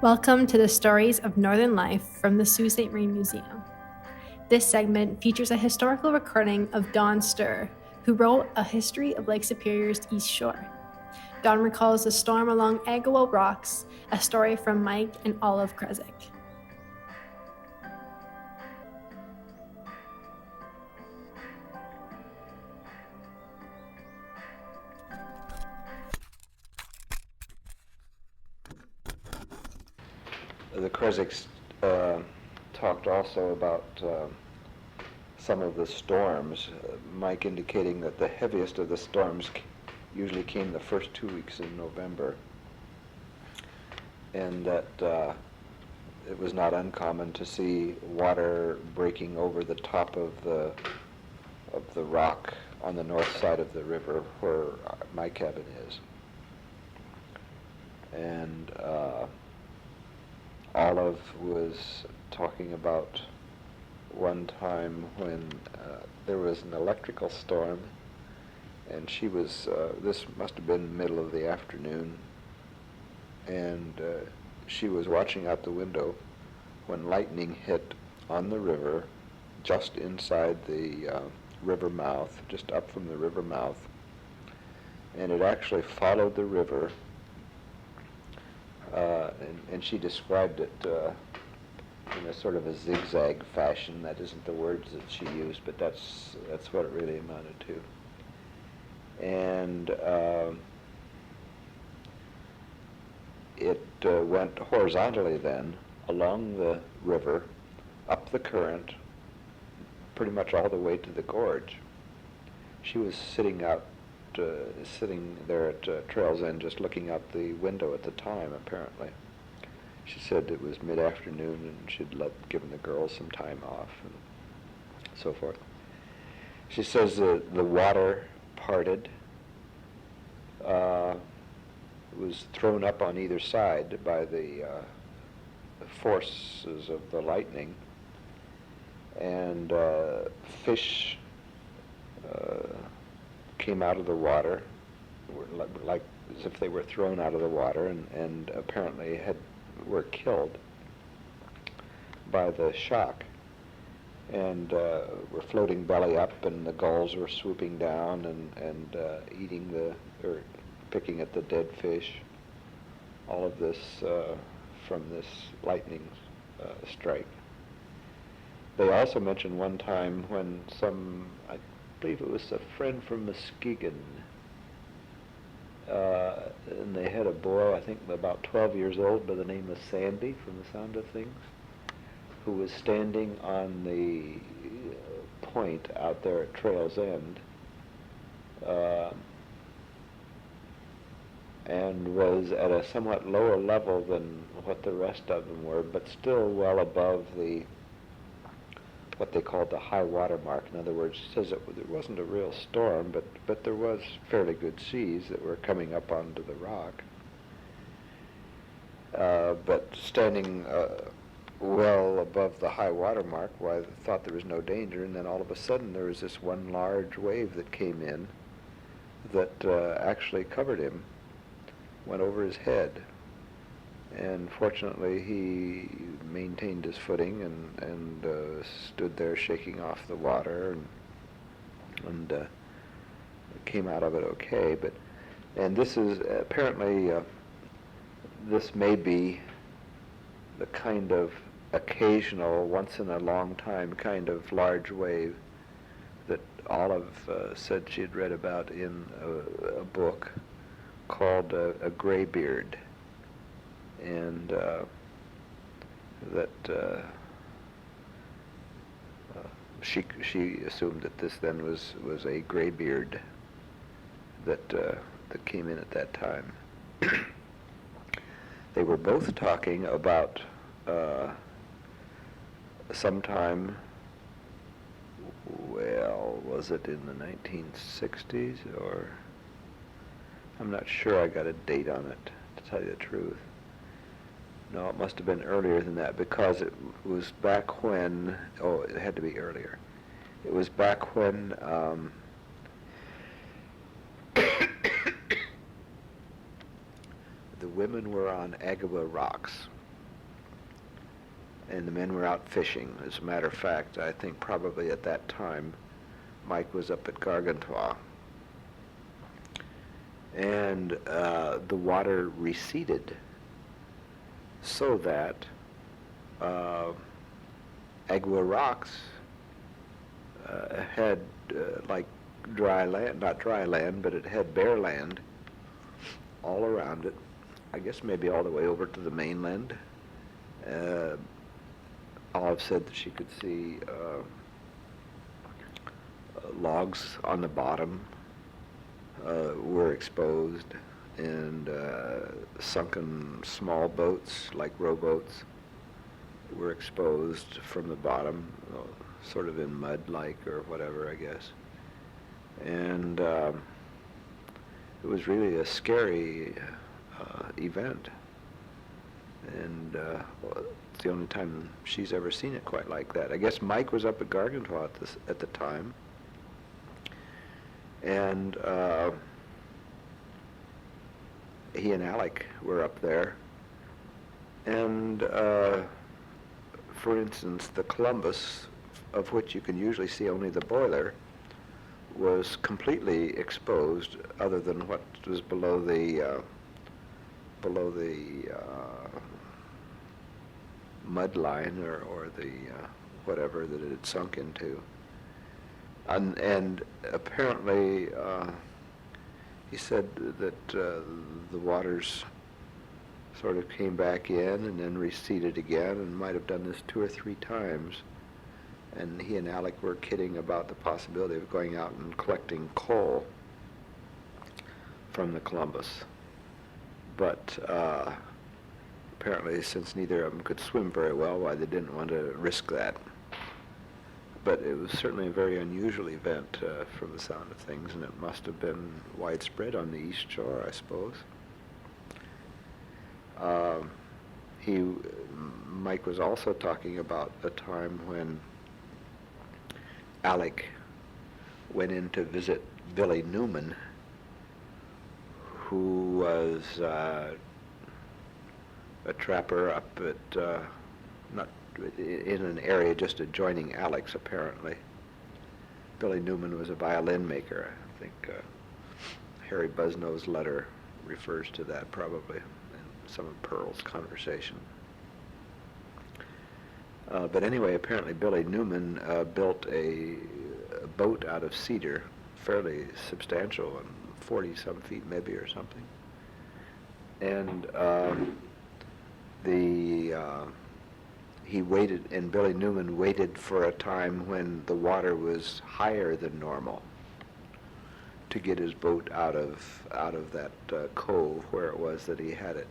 Welcome to the Stories of Northern Life from the Sault Ste. Marie Museum. This segment features a historical recording of Don Sturr, who wrote A History of Lake Superior's East Shore. Don recalls the storm along Agawa Rocks, a story from Mike and Olive Krezek. The Krezeks talked also about some of the storms, Mike indicating that the heaviest of the storms usually came the first 2 weeks in November, and that it was not uncommon to see water breaking over the top of the rock on the north side of the river where my cabin is. And Olive was talking about one time when there was an electrical storm, and she was, this must have been middle of the afternoon, and she was watching out the window when lightning hit on the river just inside the river mouth, just up from the river mouth, and it actually followed the river. And she described it in a sort of a zigzag fashion. That isn't the words that she used, but that's what it really amounted to. And it went horizontally then along the river, up the current, pretty much all the way to the gorge. She was sitting there at Trail's End, just looking out the window at the time, apparently. She said it was mid-afternoon and she'd given the girls some time off and so forth. She says the water parted, was thrown up on either side by the forces of the lightning, and fish came out of the water, like as if they were thrown out of the water, and apparently were killed by the shock, and were floating belly up, and the gulls were swooping down and eating or picking at the dead fish. All of this from this lightning strike. They also mentioned one time when I believe it was a friend from Muskegon, and they had a boy, I think about 12 years old, by the name of Sandy from The Sound of Things, who was standing on the point out there at Trail's End, and was at a somewhat lower level than what the rest of them were, but still well above what they called the high water mark. In other words, it says it wasn't a real storm, but there was fairly good seas that were coming up onto the rock. But standing well above the high water mark, I thought there was no danger, and then all of a sudden there was this one large wave that came in that actually covered him, went over his head. And fortunately, he maintained his footing and stood there shaking off the water and came out of it okay. And this is apparently, this may be the kind of occasional, once in a long time kind of large wave that Olive said she had read about in a book called A Graybeard. And that she assumed that this then was a graybeard that came in at that time. They were both talking about sometime, well, was it in the 1960s, or I'm not sure I got a date on it, to tell you the truth. No, it must have been earlier than that, because it was back when, it had to be earlier. It was back when the women were on Agawa Rocks, and the men were out fishing. As a matter of fact, I think probably at that time, Mike was up at Gargantua. And the water receded so that Agawa Rocks had like dry land, not dry land, but it had bare land all around it. I guess maybe all the way over to the mainland. Olive said that she could see logs on the bottom were exposed, and sunken small boats like rowboats were exposed from the bottom, sort of in mud-like or whatever, I guess. And it was really a scary event. And well, it's the only time she's ever seen it quite like that. I guess Mike was up at Gargantua at the time. And he and Alec were up there. And for instance, the Columbus, of which you can usually see only the boiler, was completely exposed, other than what was below the mud line or the whatever that it had sunk into. And apparently, he said that the waters sort of came back in and then receded again, and might have done this 2 or 3 times. And he and Alec were kidding about the possibility of going out and collecting coal from the Columbus. But apparently, since neither of them could swim very well, why they didn't want to risk that. But it was certainly a very unusual event from the sound of things, and it must have been widespread on the East Shore, I suppose. Mike was also talking about a time when Alec went in to visit Billy Newman, who was a trapper up at, not in an area just adjoining Alec's, apparently. Billy Newman was a violin maker. I think Harry Busnow's letter refers to that, probably, in some of Pearl's conversation. But anyway, apparently Billy Newman built a boat out of cedar, fairly substantial, and 40-some feet maybe or something. And he waited, and Billy Newman waited for a time when the water was higher than normal to get his boat out of that cove where it was that he had it